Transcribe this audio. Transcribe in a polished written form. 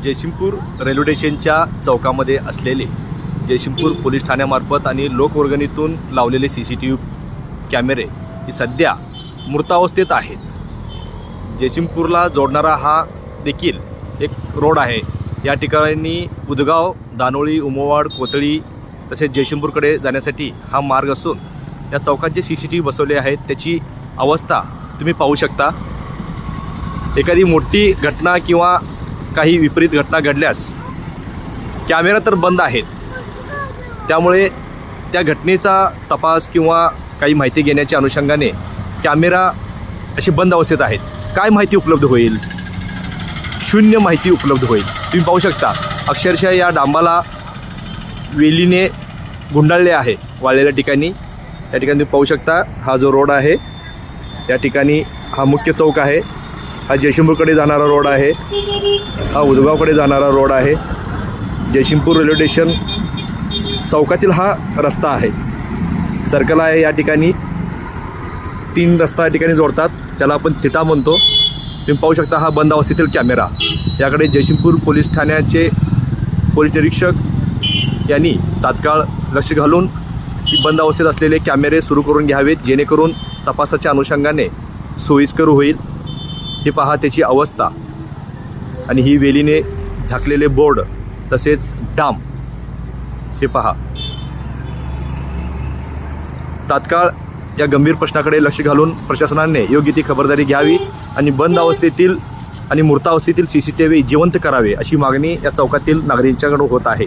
Jaysingpur railway स्टेशनच्या चौकामध्ये असलेले जयसिंगपूर पोलीस ठाण्यामार्फत आणि लोकवर्गणीतून लावलेले CCTV कॅमेरे हे सध्या मृतावस्थेत आहेत। जयसिंगपूरला जोडणारा हा देखील एक रोड आहे। या ठिकाणी उदगाव, दानोळी, उमोवाड, कोथळी तसेच जयसिंगपूरकडे जाण्यासाठी हा मार्ग असून या चौकात जे CCTV बसवले आहेत त्याची अवस्था तुम्ही पाहू शकता। एखादी मोठी घटना किंवा काही विपरीत घटना घडल्यास कॅमेरा तर बंद आहेत, त्यामुळे त्या घटनेचा तपास किंवा काही माहिती घेण्याच्या अनुषंगाने कॅमेरा असे बंद अवस्थेत आहेत। काय माहिती उपलब्ध होईल? शून्य माहिती उपलब्ध होईल। तुम्ही पाहू शकता अक्षरशः या डांबाला वेलीने गुंडाळले आहे वाळलेल्या ठिकाणी। त्या ठिकाणी तुम्ही पाहू शकता हा जो रोड आहे, या ठिकाणी हा मुख्य चौक आहे, हा जयसिंगपूरकडे जाणारा रोड आहे, हा उदगावकडे जाणारा रोड आहे। जयसिंगपूर रेल्वे स्टेशन चौकातील हा रस्ता आहे, सर्कल आहे। या ठिकाणी 3 रस्ता या ठिकाणी जोडतात, त्याला आपण थिटा म्हणतो। तुम्ही पाहू शकता हा बंद अवस्थेतील कॅमेरा। याकडे जयसिंगपूर पोलीस ठाण्याचे पोलीस निरीक्षक यांनी तात्काळ लक्ष घालून ही बंद अवस्थेत असलेले कॅमेरे सुरू करून घ्यावेत, जेणेकरून तपासाच्या अनुषंगाने सोयीस्कर होईल। हे पहा त्याची अवस्था आणि ही वेलीने झाकलेले बोर्ड तसेच डाम हे पहा। तात्काळ या गंभीर प्रश्नाकडे लक्ष घालून प्रशासनाने योग्य ती खबरदारी घ्यावी आणि बंद अवस्थेतील आणि मृतावस्थेतील CCTV जिवंत करावे अशी मागणी या चौकातील नागरिकांच्याकडून होत आहे।